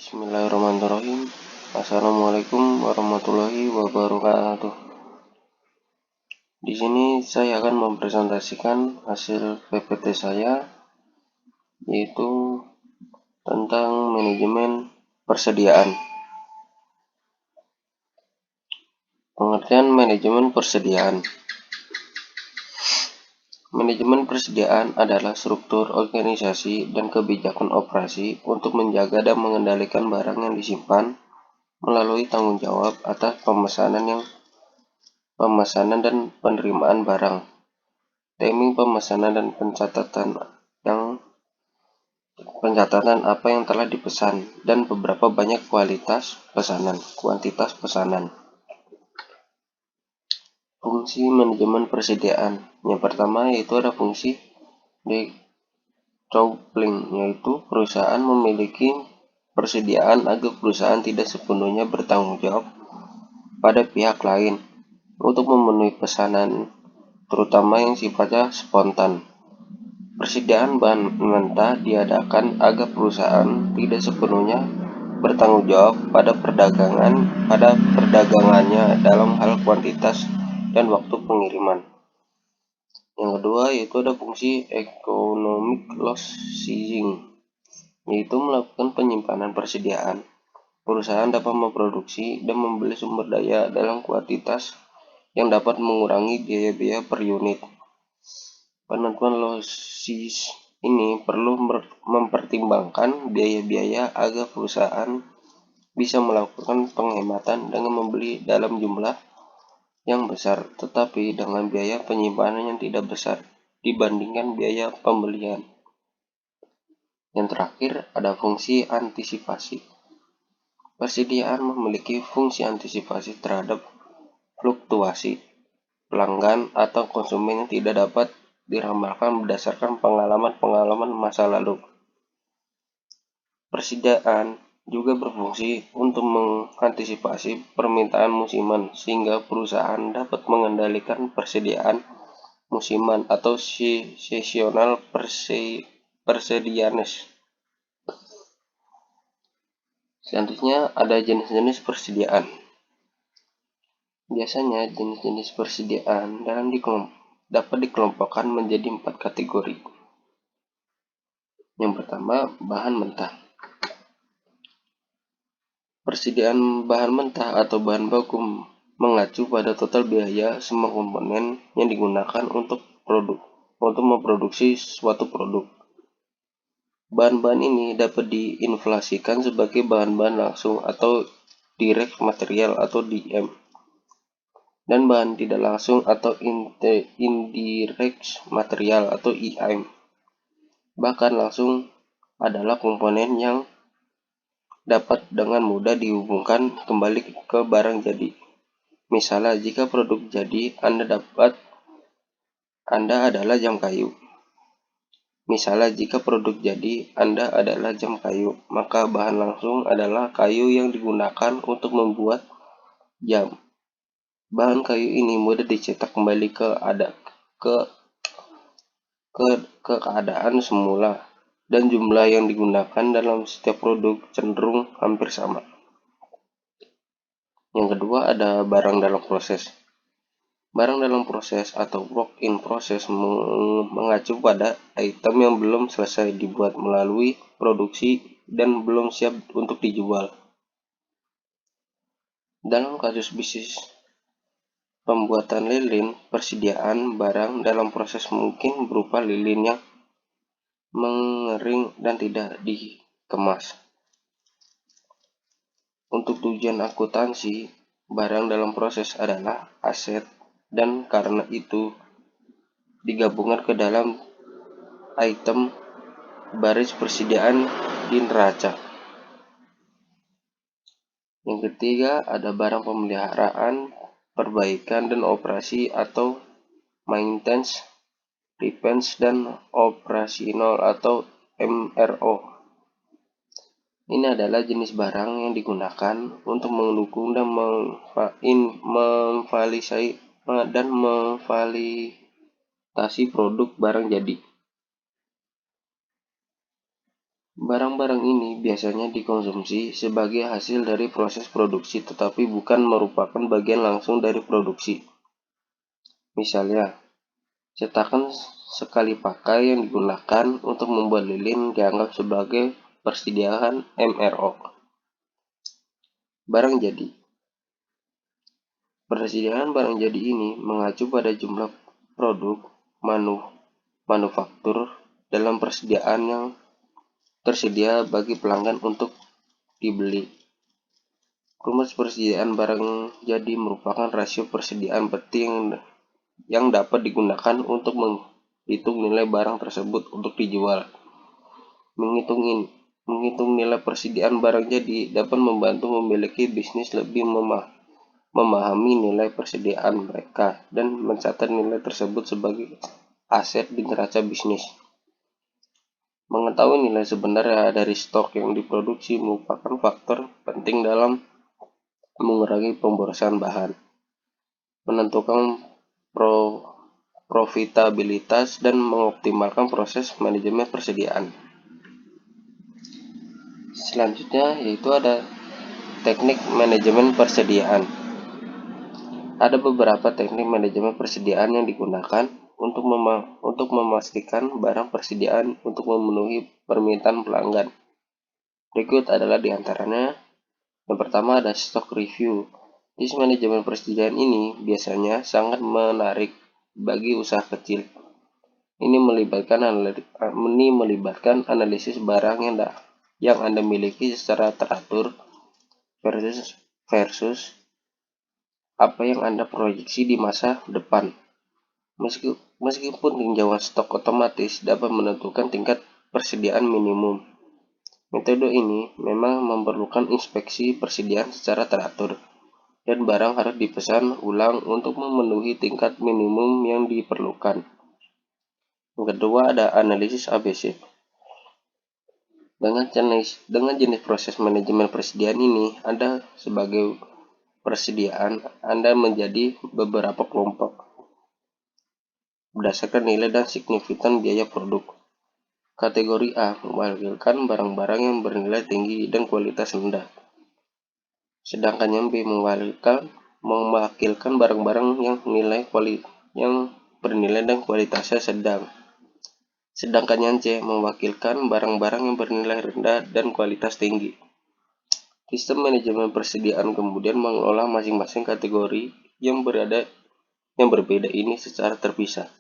Bismillahirrahmanirrahim. Assalamualaikum warahmatullahi wabarakatuh. Di sini saya akan mempresentasikan hasil PPT saya, yaitu tentang manajemen persediaan. Pengertian manajemen persediaan. Manajemen persediaan adalah struktur organisasi dan kebijakan operasi untuk menjaga dan mengendalikan barang yang disimpan melalui tanggung jawab atas pemesanan dan penerimaan barang, timing pemesanan dan pencatatan apa yang telah dipesan, dan beberapa banyak kuantitas pesanan. Fungsi manajemen persediaan. Yang pertama yaitu ada fungsi decoupling, yaitu perusahaan memiliki persediaan agar perusahaan tidak sepenuhnya bertanggung jawab pada pihak lain untuk memenuhi pesanan, terutama yang sifatnya spontan. Persediaan bahan mentah diadakan agar perusahaan tidak sepenuhnya bertanggung jawab pada perdagangannya dalam hal kuantitas dan waktu pengiriman. Yang kedua yaitu ada fungsi economic loss seizing, yaitu melakukan penyimpanan persediaan. Perusahaan dapat memproduksi dan membeli sumber daya dalam kuantitas yang dapat mengurangi biaya-biaya per unit. Penentuan losses ini perlu mempertimbangkan biaya-biaya agar perusahaan bisa melakukan penghematan dengan membeli dalam jumlah yang besar, tetapi dengan biaya penyimpanan yang tidak besar dibandingkan biaya pembelian. Yang terakhir ada fungsi antisipasi. Persediaan memiliki fungsi antisipasi terhadap fluktuasi pelanggan atau konsumen yang tidak dapat diramalkan berdasarkan pengalaman masa lalu. Persediaan juga berfungsi untuk mengantisipasi permintaan musiman, sehingga perusahaan dapat mengendalikan persediaan musiman atau seasonal persediaan. Selanjutnya ada jenis-jenis persediaan. Biasanya jenis-jenis persediaan dapat dikelompokkan menjadi 4 kategori. Yang pertama, bahan mentah. Persediaan bahan mentah atau bahan baku mengacu pada total biaya semua komponen yang digunakan untuk memproduksi suatu produk. Bahan-bahan ini dapat diinflasikan sebagai bahan-bahan langsung atau direct material atau DM, dan bahan tidak langsung atau indirect material atau IM. Bahkan langsung adalah komponen yang dapat dengan mudah dihubungkan kembali ke barang jadi. Misalnya, jika produk jadi Anda adalah jam kayu. Misalnya, jika produk jadi Anda adalah jam kayu, maka bahan langsung adalah kayu yang digunakan untuk membuat jam. Bahan kayu ini mudah dicetak kembali ke keadaan semula, dan jumlah yang digunakan dalam setiap produk cenderung hampir sama. Yang kedua ada barang dalam proses. Barang dalam proses atau work in process mengacu pada item yang belum selesai dibuat melalui produksi dan belum siap untuk dijual. Dalam kasus bisnis pembuatan lilin, persediaan barang dalam proses mungkin berupa lilin yang mengering dan tidak dikemas. Untuk tujuan akuntansi, barang dalam proses adalah aset, dan karena itu digabungkan ke dalam item baris persediaan di neraca. Yang ketiga ada barang pemeliharaan, perbaikan dan operasi atau maintenance, defense dan operasional atau MRO. Ini adalah jenis barang yang digunakan untuk mendukung dan memvalidasi produk barang jadi. Barang-barang ini biasanya dikonsumsi sebagai hasil dari proses produksi tetapi bukan merupakan bagian langsung dari produksi. Misalnya, cetakan sekali pakai yang digunakan untuk membuat lilin dianggap sebagai persediaan MRO. Barang jadi. Persediaan barang jadi ini mengacu pada jumlah produk manufaktur dalam persediaan yang tersedia bagi pelanggan untuk dibeli. Rumus persediaan barang jadi merupakan rasio persediaan peti yang dapat digunakan untuk menghitung nilai barang tersebut untuk dijual. Menghitung nilai persediaan barang jadi dapat membantu memiliki bisnis lebih memahami nilai persediaan mereka dan mencatat nilai tersebut sebagai aset di neraca bisnis. Mengetahui nilai sebenarnya dari stok yang diproduksi merupakan faktor penting dalam mengurangi pemborosan bahan, menentukan profitabilitas, dan mengoptimalkan proses manajemen persediaan. Selanjutnya yaitu ada teknik manajemen persediaan. Ada beberapa teknik manajemen persediaan yang digunakan untuk memastikan barang persediaan untuk memenuhi permintaan pelanggan. Berikut adalah diantaranya. Yang pertama ada stock review. Jenis manajemen persediaan ini biasanya sangat menarik bagi usaha kecil. Ini melibatkan analisis barang yang Anda miliki secara teratur versus apa yang Anda proyeksi di masa depan. Meskipun tinjauan stok otomatis dapat menentukan tingkat persediaan minimum, metode ini memang memerlukan inspeksi persediaan secara teratur, dan barang harus dipesan ulang untuk memenuhi tingkat minimum yang diperlukan. Yang kedua ada analisis ABC. Dengan jenis proses manajemen persediaan ini, Anda sebagai persediaan, Anda menjadi beberapa kelompok berdasarkan nilai dan signifikan biaya produk. Kategori A mewakilkan barang-barang yang bernilai tinggi dan kualitas rendah. Sedangkan yang B mewakilkan barang-barang yang bernilai dan kualitasnya sedang. Sedangkan yang C mewakilkan barang-barang yang bernilai rendah dan kualitas tinggi. Sistem manajemen persediaan kemudian mengelola masing-masing kategori yang berbeda ini secara terpisah.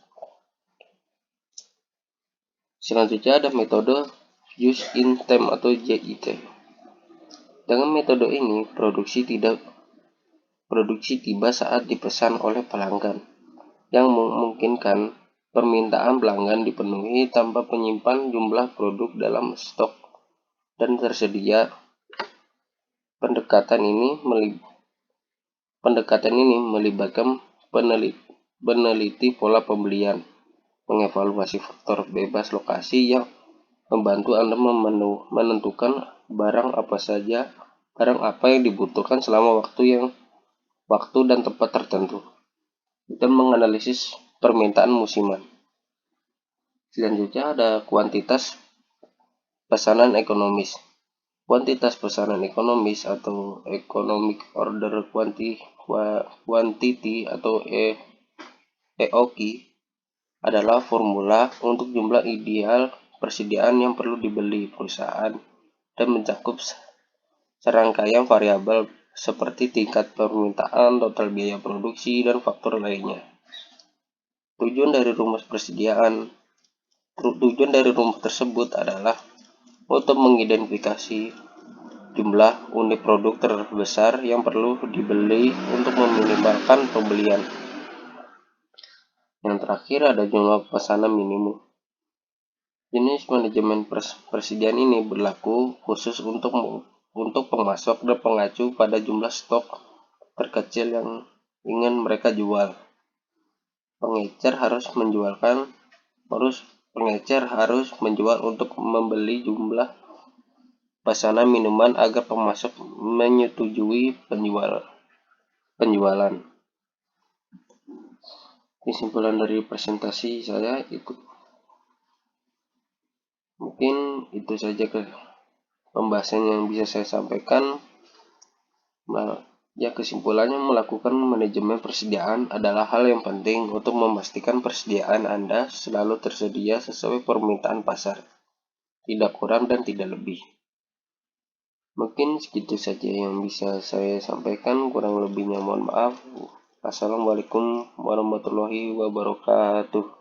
Selanjutnya ada metode Just in Time atau JIT. Dengan metode ini, produksi tiba saat dipesan oleh pelanggan, yang memungkinkan permintaan pelanggan dipenuhi tanpa menyimpan jumlah produk dalam stok dan tersedia. Pendekatan ini melibatkan peneliti pola pembelian, mengevaluasi faktor bebas lokasi yang membantu Anda menentukan barang apa yang dibutuhkan selama waktu dan tempat tertentu, dan menganalisis permintaan musiman. Selanjutnya ada kuantitas pesanan ekonomis. Kuantitas pesanan ekonomis atau economic order quantity atau EOQ adalah formula untuk jumlah ideal persediaan yang perlu dibeli perusahaan dan mencakup serangkaian variabel seperti tingkat permintaan, total biaya produksi, dan faktor lainnya. Tujuan dari rumus tersebut adalah untuk mengidentifikasi jumlah unit produk terbesar yang perlu dibeli untuk meminimalkan pembelian. Yang terakhir ada jumlah pesanan minimum. Jenis manajemen persediaan ini berlaku khusus untuk pemasok dan pengacu pada jumlah stok terkecil yang ingin mereka jual. Pengecer harus menjual untuk membeli jumlah pesanan minuman agar pemasok menyetujui penjualan. Kesimpulan dari presentasi saya itu Mungkin itu saja pembahasan yang bisa saya sampaikan. Ya, kesimpulannya, melakukan manajemen persediaan adalah hal yang penting untuk memastikan persediaan Anda selalu tersedia sesuai permintaan pasar, tidak kurang dan tidak lebih. Mungkin segitu saja yang bisa saya sampaikan, kurang lebihnya mohon maaf. Assalamualaikum warahmatullahi wabarakatuh.